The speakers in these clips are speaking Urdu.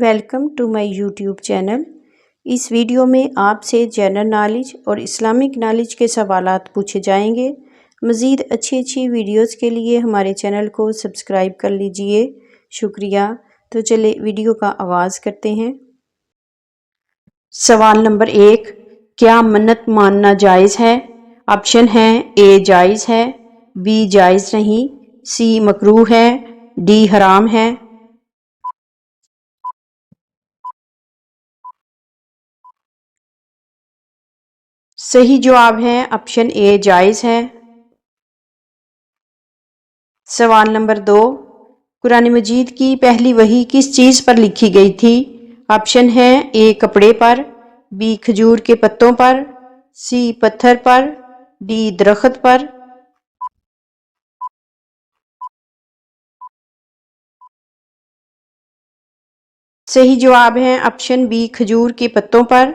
Welcome to my YouTube channel. اس ویڈیو میں آپ سے جنرل نالج اور اسلامک نالج کے سوالات پوچھے جائیں گے۔ مزید اچھی ویڈیوز کے لیے ہمارے چینل کو سبسکرائب کر لیجئے۔ شکریہ۔ تو چلے ویڈیو کا آغاز کرتے ہیں۔ سوال نمبر 1، کیا منت ماننا جائز ہے؟ آپشن ہے اے جائز ہے، بی جائز نہیں، سی مکروہ ہے، ڈی حرام ہے۔ صحیح جواب ہے آپشن اے جائز ہے۔ سوال نمبر 2، قرآن مجید کی پہلی وحی کس چیز پر لکھی گئی تھی؟ آپشن ہے اے کپڑے پر، بی کھجور کے پتوں پر، سی پتھر پر، ڈی درخت پر۔ صحیح جواب ہے آپشن بی کھجور کے پتوں پر۔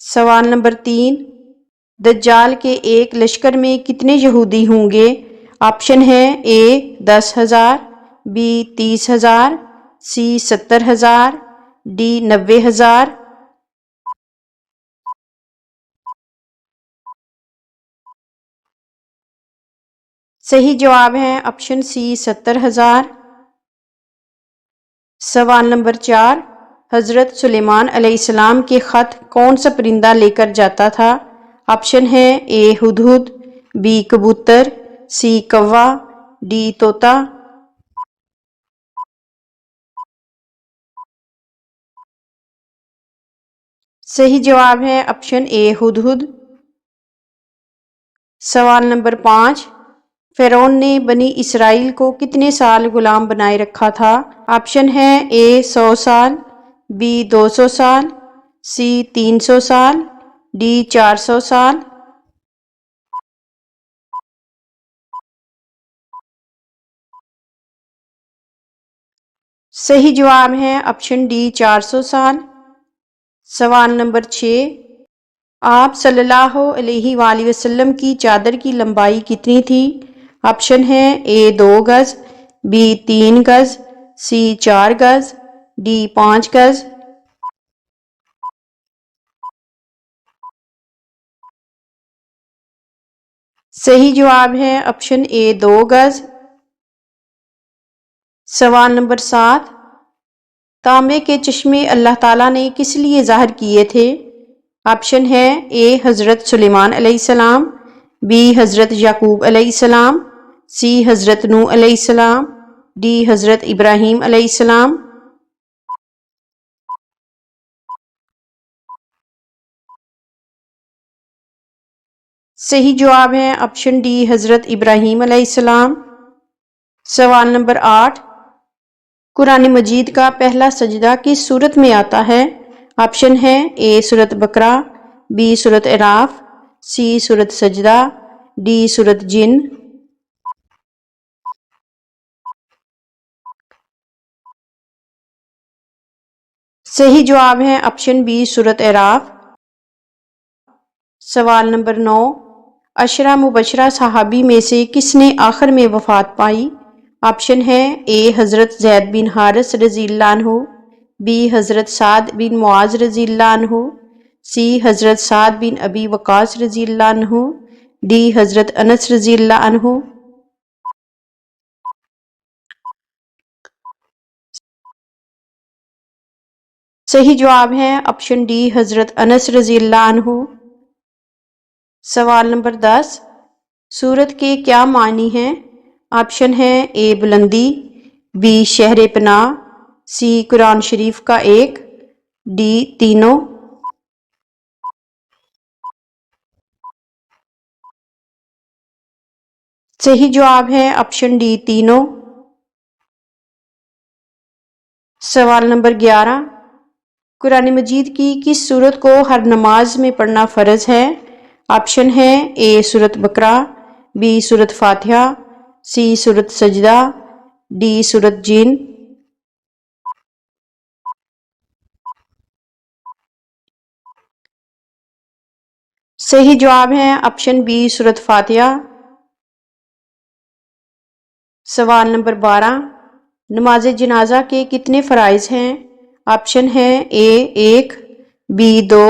سوال نمبر 3، دجال کے ایک لشکر میں کتنے یہودی ہوں گے؟ آپشن ہے اے 10,000، بی 30,000، سی 70,000، ڈی 90,000۔ صحیح جواب ہے آپشن سی 70,000۔ سوال نمبر 4، حضرت سلیمان علیہ السلام کے خط کون سا پرندہ لے کر جاتا تھا؟ آپشن ہے اے ہدہد، بی کبوتر، سی کوا، ڈی طوطا۔ صحیح جواب ہے آپشن اے ہدہد۔ سوال نمبر 5، فرعون نے بنی اسرائیل کو کتنے سال غلام بنائے رکھا تھا؟ آپشن ہے اے 100 سال، بی 200 سال، سی 300 سال، ڈی 400 سال۔ صحیح جواب ہے آپشن ڈی 400 سال۔ سوال نمبر 6، آپ صلی اللہ علیہ وآلہ وسلم کی چادر کی لمبائی کتنی تھی؟ آپشن ہے اے 2 گز، بی 3 گز، سی 4 گز، ڈی 5 گز۔ صحیح جواب ہے آپشن اے 2 گز۔ سوال نمبر 7، تانبے کے چشمے اللہ تعالیٰ نے کس لیے ظاہر کیے تھے؟ آپشن ہے اے حضرت سلیمان علیہ السلام، بی حضرت یعقوب علیہ السلام، سی حضرت نوح علیہ السلام، ڈی حضرت ابراہیم علیہ السلام۔ صحیح جواب ہے آپشن ڈی حضرت ابراہیم علیہ السلام۔ سوال نمبر 8، قرآن مجید کا پہلا سجدہ کس سورت میں آتا ہے؟ آپشن ہے اے سورت بقرہ، بی سورت اعراف، سی سورت سجدہ، ڈی سورت جن۔ صحیح جواب ہے آپشن بی سورت اعراف۔ سوال نمبر 9، عشرہ مبشرہ صحابی میں سے کس نے آخر میں وفات پائی؟ آپشن ہے اے حضرت زید بن حارث رضی اللہ عنہ، بی حضرت سعد بن معاذ رضی اللہ عنہ، سی حضرت سعد بن ابی وقاص رضی اللہ عنہ، ڈی حضرت انس رضی اللہ عنہ۔ صحیح جواب ہے آپشن ڈی حضرت انس رضی اللہ عنہ۔ سوال نمبر 10، سورت کے کیا معنی ہیں؟ آپشن ہے اے بلندی، بی شہر پناہ، سی قرآن شریف کا ایک، ڈی تینوں۔ صحیح جواب ہے آپشن ڈی تینوں۔ سوال نمبر 11، قرآن مجید کی کس سورت کو ہر نماز میں پڑھنا فرض ہے؟ آپشن ہے اے سورت بقرہ، بی سورت فاتحہ، سی سورت سجدہ، ڈی سورت جن۔ صحیح جواب ہے آپشن بی سورت فاتحہ۔ سوال نمبر 12، نماز جنازہ کے کتنے فرائض ہیں؟ آپشن ہے اے 1، بی 2،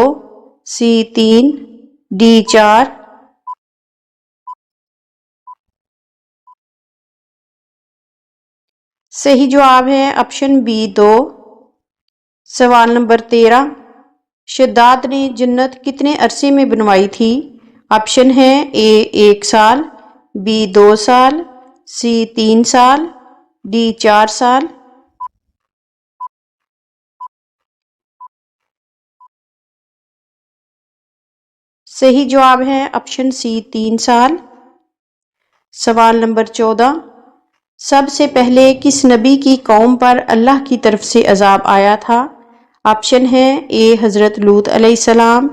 سی 3، ڈی 4۔ صحیح جواب ہے آپشن بی 2۔ سوال نمبر 13، شداد نے جنت کتنے عرصے میں بنوائی تھی؟ آپشن ہے اے 1 سال، بی 2 سال، سی 3 سال، ڈی 4 سال۔ صحیح جواب ہے آپشن سی 3 سال۔ سوال نمبر 14، سب سے پہلے کس نبی کی قوم پر اللہ کی طرف سے عذاب آیا تھا؟ آپشن ہے اے حضرت لوط علیہ السلام،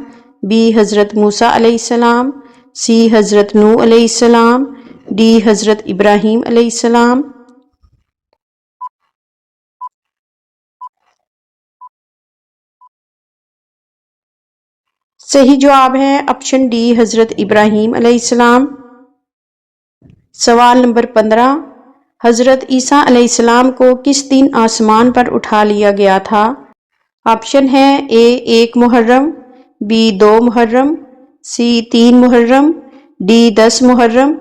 بی حضرت موسیٰ علیہ السلام، سی حضرت نوح علیہ السلام، ڈی حضرت ابراہیم علیہ السلام۔ صحیح جواب ہے آپشن ڈی حضرت ابراہیم علیہ السلام۔ سوال نمبر 15، حضرت عیسیٰ علیہ السلام کو کس دن آسمان پر اٹھا لیا گیا تھا؟ آپشن ہے اے 1 محرم، be 2 Muharram, C 3 Muharram, D 10 محرم۔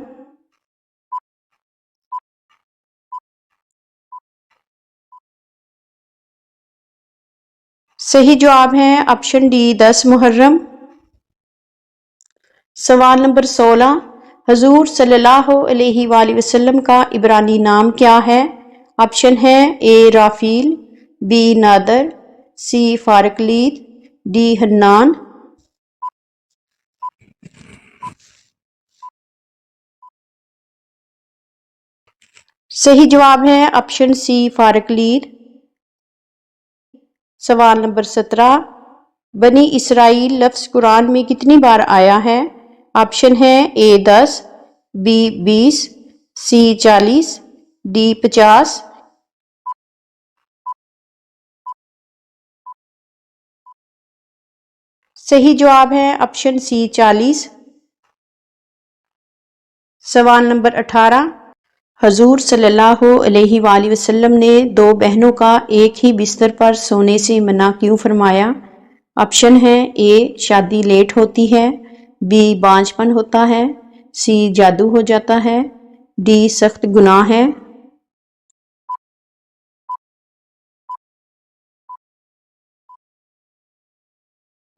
صحیح جواب ہے آپشن ڈی 10 محرم۔ سوال نمبر 16، حضور صلی اللہ علیہ وآلہ وسلم کا عبرانی نام کیا ہے؟ آپشن ہے A Rafael, B Nadir, C Faraqleet, D Hanan. صحیح جواب ہے آپشن سی فارقلید۔ سوال نمبر 17، بنی اسرائیل لفظ قرآن میں کتنی بار آیا ہے؟ آپشن ہے اے 10، بی 20، سی 40، ڈی 50۔ صحیح جواب ہے آپشن سی 40۔ سوال نمبر 18، حضور صلی اللہ علیہ وآلہ وسلم نے 2 بہنوں کا ایک ہی بستر پر سونے سے منع کیوں فرمایا؟ آپشن ہے اے شادی لیٹ ہوتی ہے، بی بانجھپن ہوتا ہے، سی جادو ہو جاتا ہے، ڈی سخت گناہ ہے۔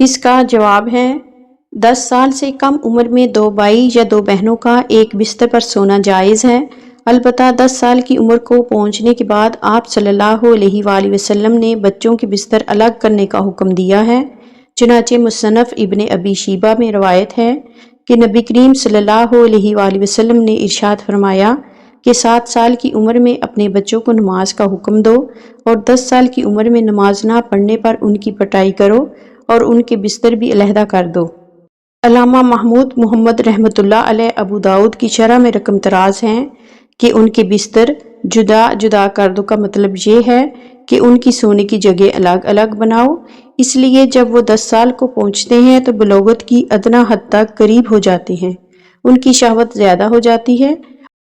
اس کا جواب ہے 10 سال سے کم عمر میں 2 بھائی یا 2 بہنوں کا ایک بستر پر سونا جائز ہے، البتہ 10 سال کی عمر کو پہنچنے کے بعد آپ صلی اللہ علیہ وآلہ وسلم نے بچوں کے بستر الگ کرنے کا حکم دیا ہے۔ چنانچہ مصنف ابن ابی شیبہ میں روایت ہے کہ نبی کریم صلی اللہ علیہ وآلہ وسلم نے ارشاد فرمایا کہ 7 سال کی عمر میں اپنے بچوں کو نماز کا حکم دو اور 10 سال کی عمر میں نماز نہ پڑھنے پر ان کی پٹائی کرو اور ان کے بستر بھی علیحدہ کر دو۔ علامہ محمود محمد رحمۃ اللہ علیہ ابو داؤد کی شرح میں رقم طراز ہیں کہ ان کے بستر جدا جدا کر دو کا مطلب یہ ہے کہ ان کی سونے کی جگہ الگ الگ بناؤ، اس لیے جب وہ 10 سال کو پہنچتے ہیں تو بلوغت کی ادنیٰ حد تک قریب ہو جاتے ہیں، ان کی شہوت زیادہ ہو جاتی ہے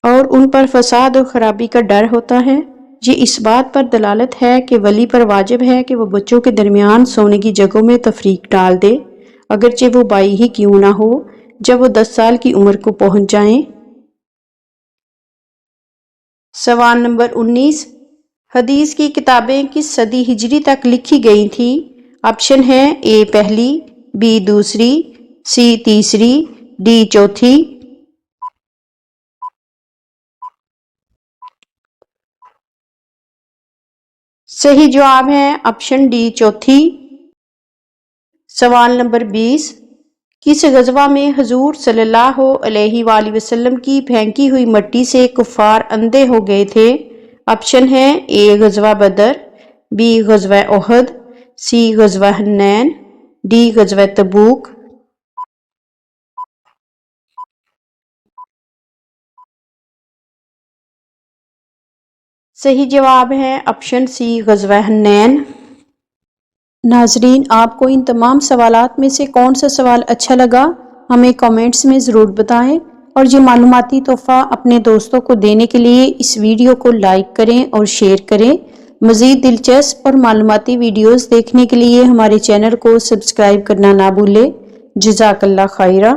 اور ان پر فساد اور خرابی کا ڈر ہوتا ہے۔ یہ اس بات پر دلالت ہے کہ ولی پر واجب ہے کہ وہ بچوں کے درمیان سونے کی جگہوں میں تفریق ڈال دے، اگرچہ وہ بائی ہی کیوں نہ ہو، جب وہ 10 سال کی عمر کو پہنچ جائیں۔ سوال نمبر 19، حدیث کی کتابیں کس صدی ہجری تک لکھی گئی تھیں؟ آپشن ہے اے پہلی، بی دوسری، سی تیسری، ڈی چوتھی۔ صحیح جواب ہے آپشن ڈی چوتھی۔ سوال نمبر 20، کس غزوہ میں حضور صلی اللہ علیہ وآلہ وسلم کی پھینکی ہوئی مٹی سے کفار اندھے ہو گئے تھے؟ آپشن ہے اے غزوہ بدر، بی غزوہ احد، سی غزوہ حنین، ڈی غزوہ تبوک۔ صحیح جواب ہے آپشن سی غزوہ حنین۔ ناظرین، آپ کو ان تمام سوالات میں سے کون سا سوال اچھا لگا؟ ہمیں کامنٹس میں ضرور بتائیں۔ اور یہ معلوماتی تحفہ اپنے دوستوں کو دینے کے لیے اس ویڈیو کو لائک کریں اور شیئر کریں۔ مزید دلچسپ اور معلوماتی ویڈیوز دیکھنے کے لیے ہمارے چینل کو سبسکرائب کرنا نہ بھولیں۔ جزاک اللہ خیرہ۔